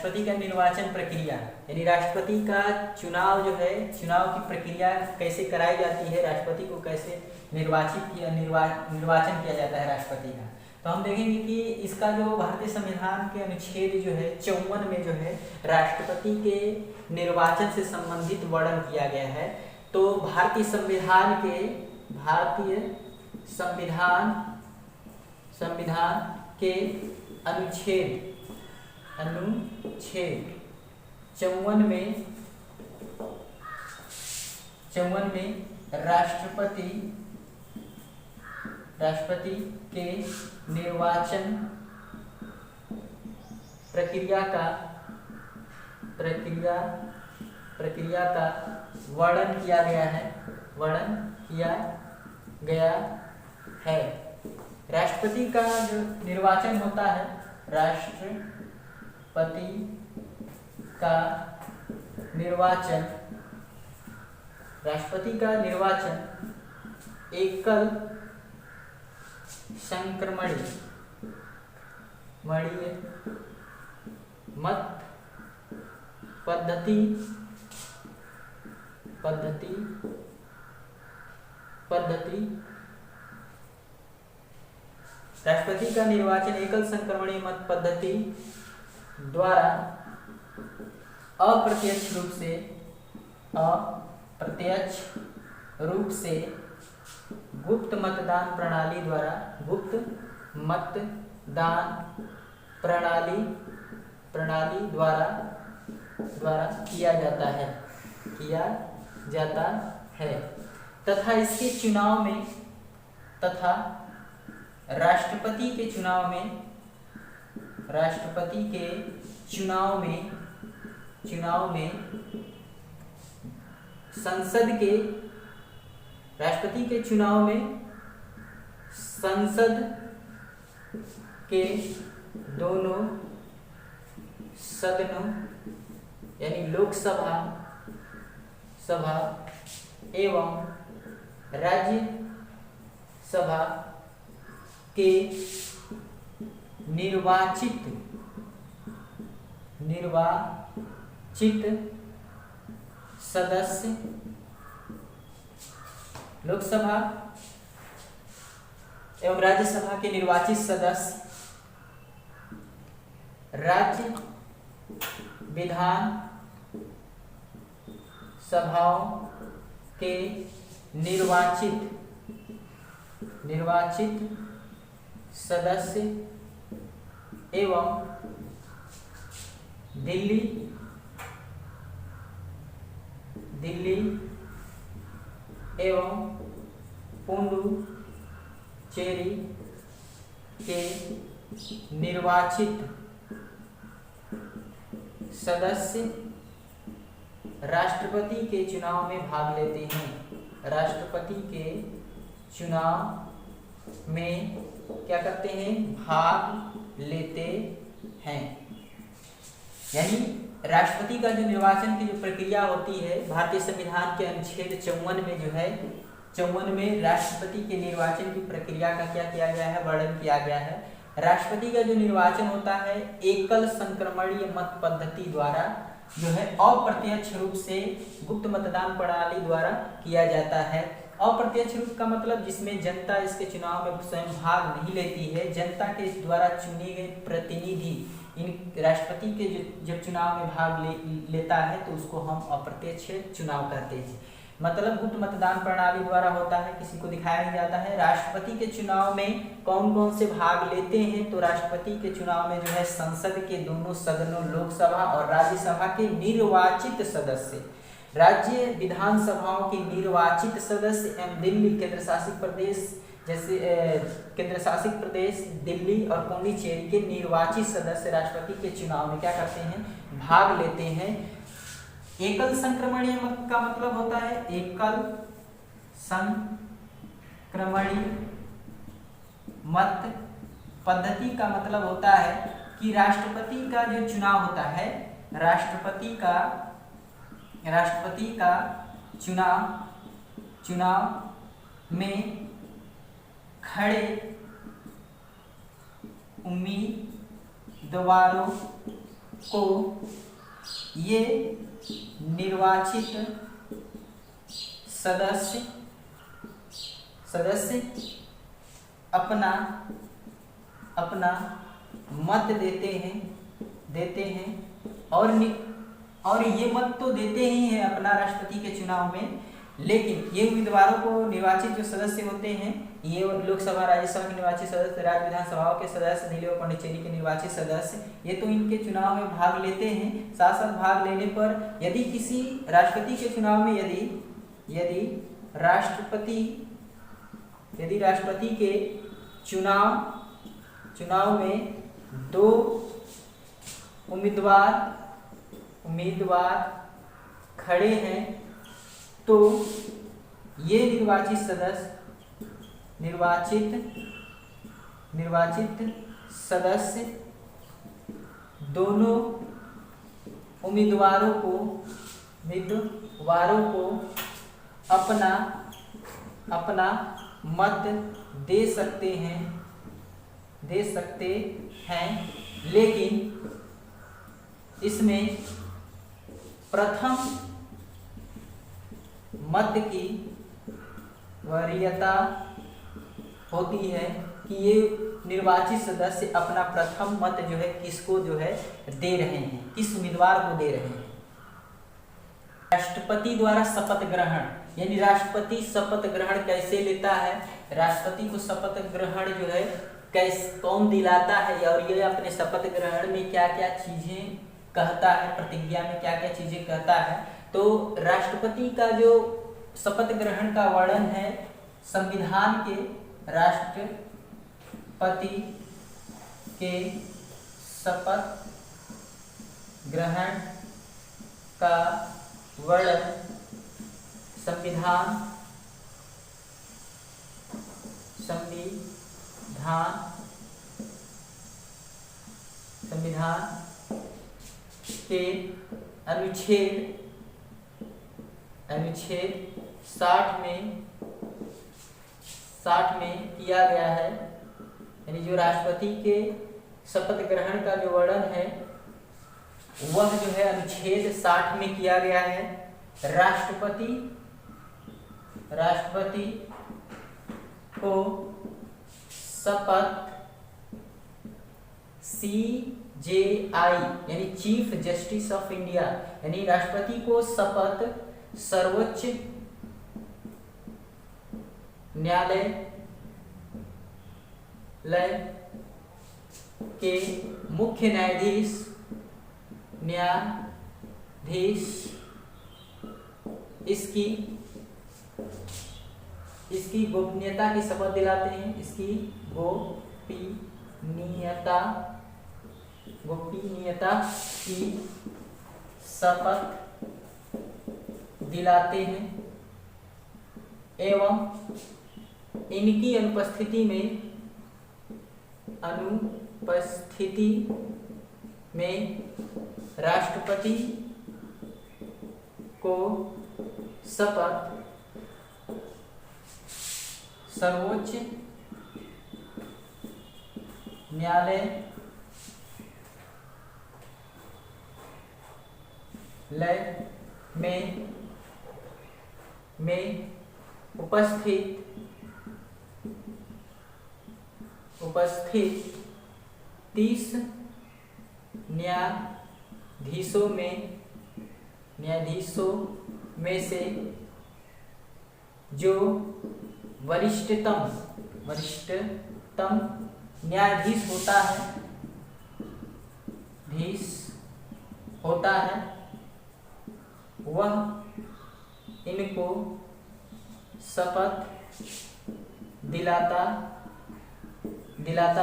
राष्ट्रपति का निर्वाचन प्रक्रिया, यानी राष्ट्रपति का चुनाव जो है, चुनाव की प्रक्रिया कैसे कराई जाती है, राष्ट्रपति को कैसे निर्वाचन किया जाता है राष्ट्रपति का। तो हम देखेंगे कि इसका जो भारतीय संविधान के अनुच्छेद जो है 54 में जो है राष्ट्रपति के निर्वाचन से संबंधित वर्णन किया गया है। तो भारतीय संविधान के अनुच्छेद 54 में राष्ट्रपति के निर्वाचन प्रक्रिया का वर्णन किया गया है। राष्ट्रपति का जो निर्वाचन होता है, राष्ट्रपति का निर्वाचन एकल संक्रमणीय मत पद्धति राष्ट्रपति का निर्वाचन एकल संक्रमणीय मत पद्धति द्वारा अप्रत्यक्ष रूप से गुप्त मतदान प्रणाली द्वारा किया जाता है तथा इसके चुनाव में राष्ट्रपति के चुनाव में संसद के दोनों सदनों यानी लोकसभा एवं राज्यसभा के निर्वाचित सदस्य, लोकसभा एवं राज्यसभा के निर्वाचित सदस्य राज्य विधान सभाओं के निर्वाचित सदस्य एवं दिल्ली एवं पुडुचेरी के निर्वाचित सदस्य राष्ट्रपति के चुनाव में भाग लेते हैं। राष्ट्रपति के चुनाव में क्या करते हैं? भाग लेते हैं। यानी राष्ट्रपति का जो निर्वाचन की जो प्रक्रिया होती है, भारतीय संविधान के अनुच्छेद 54 में जो है 54 में राष्ट्रपति के निर्वाचन की प्रक्रिया का क्या किया गया है? वर्णन किया गया है। राष्ट्रपति का जो निर्वाचन होता है एकल संक्रमणीय मत पद्धति द्वारा जो है अप्रत्यक्ष रूप से गुप्त मतदान प्रणाली द्वारा किया जाता है। अप्रत्यक्ष रूप का मतलब जिसमें जनता इसके चुनाव में स्वयं भाग नहीं लेती है, जनता के द्वारा चुने गए प्रतिनिधि इन राष्ट्रपति के जब चुनाव में भाग लेता है तो उसको हम अप्रत्यक्ष चुनाव कहते हैं। मतलब गुप्त मतदान प्रणाली द्वारा होता है, किसी को दिखाया नहीं जाता है। राष्ट्रपति के चुनाव में कौन कौन से भाग लेते हैं? तो राष्ट्रपति के चुनाव में जो है संसद के दोनों सदनों लोकसभा और राज्यसभा के निर्वाचित सदस्य, राज्य विधानसभाओं के निर्वाचित सदस्य एवं दिल्ली केंद्र शासित प्रदेश जैसे केंद्र शासित प्रदेश दिल्ली और पुडुचेरी के निर्वाचित सदस्य राष्ट्रपति के चुनाव में क्या करते हैं? भाग लेते हैं। एकल संक्रमणीय मत का मतलब होता है एकल संक्रमणीय मत पद्धति का मतलब होता है कि राष्ट्रपति का जो चुनाव होता है, राष्ट्रपति का चुनाव में खड़े उम्मीदवारों को ये निर्वाचित सदस्य अपना मत देते हैं और ये मत तो देते ही हैं अपना राष्ट्रपति के चुनाव में, लेकिन ये उम्मीदवारों को निर्वाचित जो सदस्य होते हैं, ये लोकसभा राज्यसभा के निर्वाचित सदस्य, राज्य विधानसभाओं के सदस्य, दिल्ली और पांडिचेरी के निर्वाचित सदस्य, ये तो इनके चुनाव में भाग लेते हैं। साथ साथ भाग लेने पर यदि किसी राष्ट्रपति के चुनाव में यदि राष्ट्रपति के चुनाव में दो उम्मीदवार खड़े हैं तो ये निर्वाचित सदस्य दोनों उम्मीदवारों को अपना मत दे सकते हैं, लेकिन इसमें प्रथम मत की वरीयता होती है कि ये निर्वाचित सदस्य अपना प्रथम मत जो है किसको जो है दे रहे हैं, किस उम्मीदवार को दे रहे हैं। राष्ट्रपति द्वारा शपथ ग्रहण, यानी राष्ट्रपति शपथ ग्रहण कैसे लेता है, राष्ट्रपति को शपथ ग्रहण जो है कौन दिलाता है और ये अपने शपथ ग्रहण में क्या क्या चीजें कहता है, प्रतिज्ञा में क्या क्या चीजें कहता है। तो राष्ट्रपति का जो शपथ ग्रहण का वर्णन है संविधान के राष्ट्रपति के शपथ ग्रहण का वर्णन संविधान के अनुच्छेद 60 में किया गया है। यानी जो राष्ट्रपति के शपथ ग्रहण का जो वर्णन है वह जो है अनुच्छेद 60 में किया गया है। राष्ट्रपति को शपथ CJI यानी चीफ जस्टिस ऑफ इंडिया, यानी राष्ट्रपति को शपथ सर्वोच्च न्यायालय के मुख्य न्यायाधीश इसकी गोपनीयता की शपथ दिलाते हैं, इसकी गोपनीयता की शपथ दिलाते हैं एवं इनकी अनुपस्थिति में राष्ट्रपति को शपथ सर्वोच्च न्यायालय में उपस्थित 30 न्यायाधीशों में से जो वरिष्ठतम न्यायाधीश होता है वह इनको शपथ दिलाता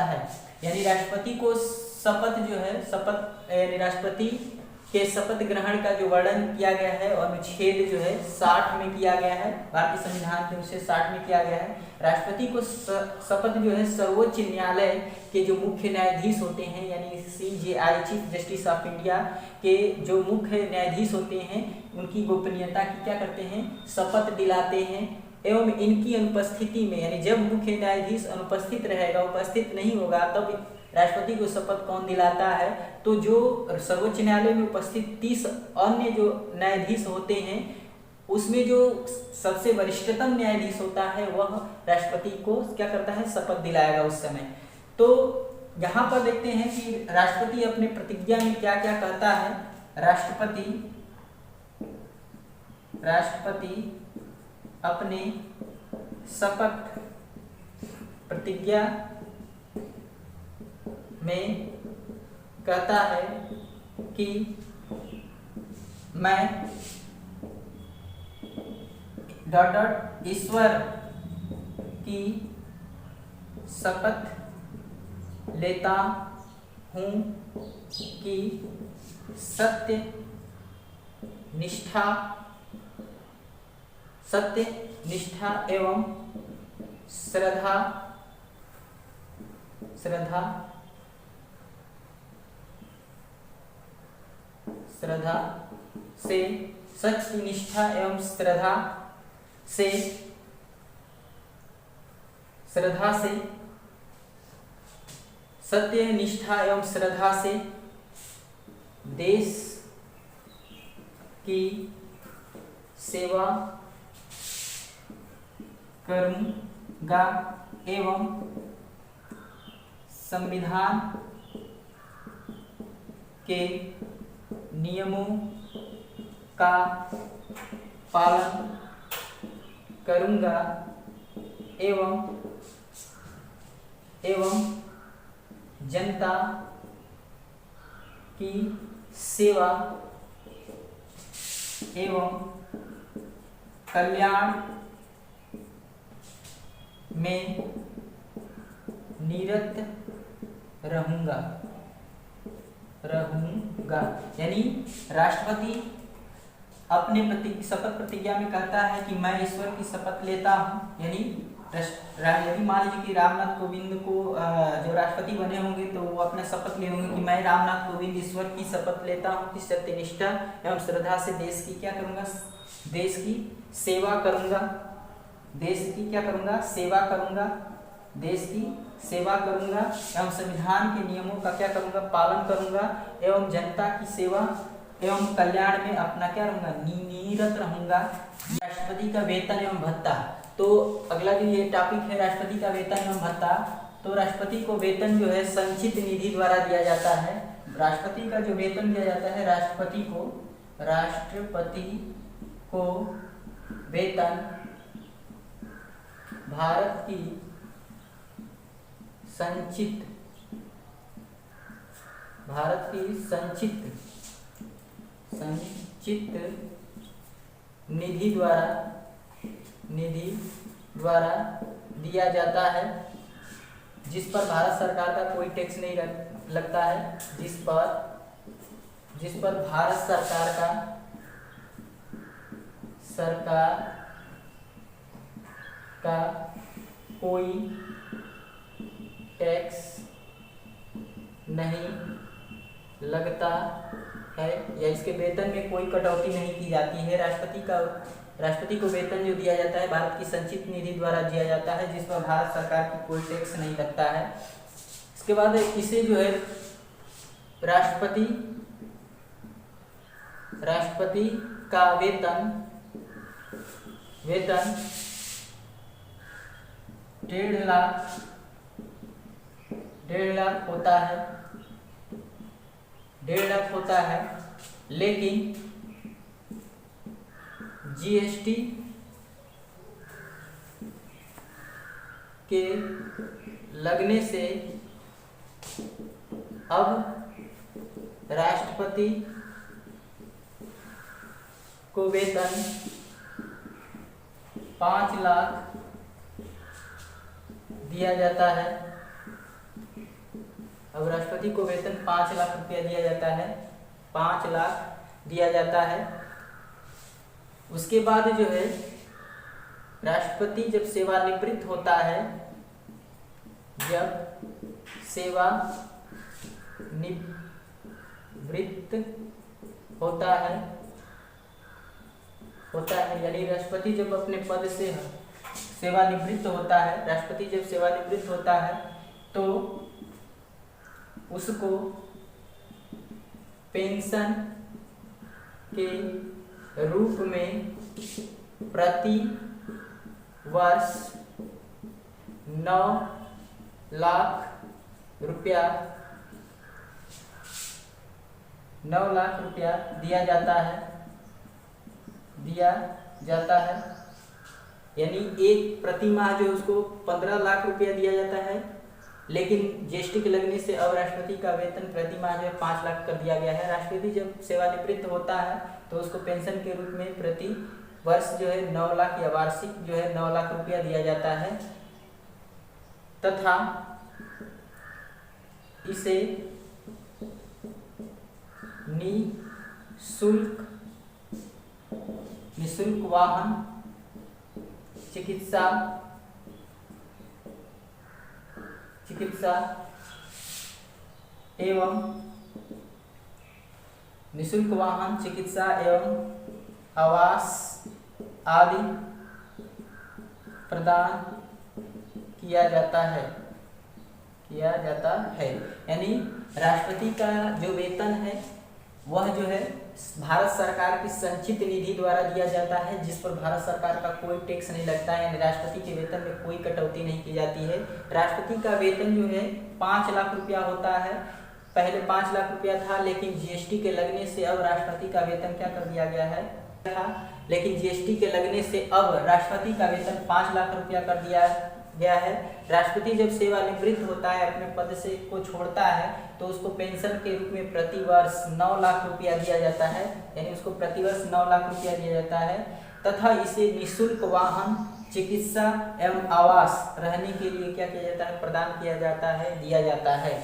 है। यानी राष्ट्रपति को शपथ जो है यानी राष्ट्रपति के शपथ ग्रहण का जो वर्णन किया गया है और अनुच्छेद जो है 60 में किया गया है, भारतीय संविधान के अनुच्छेद 60 में किया गया है। राष्ट्रपति को शपथ जो है सर्वोच्च न्यायालय के जो मुख्य न्यायाधीश होते हैं यानी CJI chief justice of India के जो मुख्य न्यायाधीश होते हैं उनकी गोपनीयता की क्या करते हैं, शपथ दिलाते हैं एवं इनकी अनुपस्थिति में, यानी जब मुख्य न्यायाधीश अनुपस्थित रहेगा, उपस्थित नहीं होगा, तब राष्ट्रपति को शपथ कौन दिलाता है? तो जो सर्वोच्च न्यायालय में उपस्थित 30 अन्य जो न्यायाधीश होते हैं उसमें जो सबसे वरिष्ठतम न्यायाधीश होता है वह राष्ट्रपति को क्या करता है? शपथ दिलाएगा उस समय। तो यहाँ पर देखते हैं कि राष्ट्रपति अपने प्रतिज्ञा में क्या क्या कहता है। राष्ट्रपति अपने शपथ प्रतिज्ञा में कहता है कि मैं ईश्वर की शपथ लेता हूँ कि सत्य निष्ठा एवं श्रद्धा से सच की निष्ठा एवं श्रद्धा से सत्य निष्ठा एवं श्रद्धा से देश की सेवा करूँगा एवं संविधान के नियमों का पालन करूँगा एवं जनता की सेवा एवं कल्याण में निरत रहूँगा। यानी राष्ट्रपति अपने शपथ प्रतिज्ञा में कहता है कि मैं ईश्वर की शपथ लेता हूँ। यदि मान लीजिए कि रामनाथ कोविंद को जो राष्ट्रपति बने होंगे तो वो अपना शपथ ले होंगे कि मैं रामनाथ कोविंद ईश्वर की शपथ लेता हूँ कि सत्यनिष्ठा एवं श्रद्धा से देश की क्या करूँगा? देश की सेवा करूँगा। देश की क्या करूँगा? सेवा करूँगा। देश की सेवा करूँगा एवं संविधान के नियमों का क्या करूँगा? पालन करूँगा एवं जनता की सेवा एवं कल्याण में अपना क्या रहूँगा? निरत रहूँगा। राष्ट्रपति का वेतन एवं भत्ता। तो अगला जो ये टॉपिक है राष्ट्रपति का वेतन एवं भत्ता। तो राष्ट्रपति को वेतन जो है संचित निधि द्वारा दिया जाता है। राष्ट्रपति का जो वेतन दिया जाता है राष्ट्रपति को वेतन भारत की संचित निधि द्वारा दिया जाता है, जिस पर भारत सरकार का कोई टैक्स नहीं लगता है। जिस पर भारत सरकार का कोई टैक्स नहीं लगता है या इसके वेतन में कोई कटौती नहीं की जाती है। राष्ट्रपति को वेतन जो दिया जाता है भारत की संचित निधि द्वारा दिया जाता है, जिस पर भारत सरकार की कोई टैक्स नहीं लगता है। इसके बाद इसे जो है राष्ट्रपति का वेतन 1.5 लाख होता है, लेकिन जीएसटी के लगने से अब राष्ट्रपति को वेतन 5 लाख दिया जाता है। अब राष्ट्रपति को वेतन 5 लाख रुपया दिया जाता है, 5 लाख दिया जाता है। उसके बाद जो है राष्ट्रपति जब सेवानिवृत्त होता है, यानी राष्ट्रपति जब अपने पद से सेवानिवृत्त होता है, तो उसको पेंशन के रूप में प्रति वर्ष 9 लाख रुपया दिया जाता है। यानी एक प्रति माह जो उसको 15 लाख रुपया दिया जाता है, लेकिन जीएसटी के लगने से अब राष्ट्रपति का वेतन प्रति माह जो है 5 लाख कर दिया गया है। राष्ट्रपति जब सेवानिवृत्त होता है तो उसको पेंशन के रूप में प्रति वर्ष जो है 9 लाख या वार्षिक जो है 9 लाख रुपया दिया जाता है, तथा इसे निःशुल्क वाहन चिकित्सा एवं आवास आदि प्रदान किया जाता है। यानी राष्ट्रपति का जो वेतन है वह जो है भारत सरकार की संचित निधि द्वारा दिया जाता है, जिस पर भारत सरकार का कोई टैक्स नहीं लगता है। यानी राष्ट्रपति के वेतन में कोई कटौती नहीं की जाती है। राष्ट्रपति का वेतन जो है 5 लाख रुपया होता है। पहले 5 लाख रुपया था, लेकिन जीएसटी के लगने से अब राष्ट्रपति का वेतन क्या कर दिया गया है लेकिन जीएसटी के लगने से अब राष्ट्रपति का वेतन 5 लाख रुपया कर दिया गया है। राष्ट्रपति जब सेवानिवृत्त होता है, अपने पद से को छोड़ता है, तो उसको पेंशन के रूप में प्रति वर्ष 9 लाख रुपया दिया जाता है। यानी उसको प्रति वर्ष 9 लाख रुपया दिया जाता है, तथा इसे निःशुल्क वाहन चिकित्सा एवं आवास रहने के लिए क्या किया जाता है, प्रदान किया जाता है, दिया जाता है।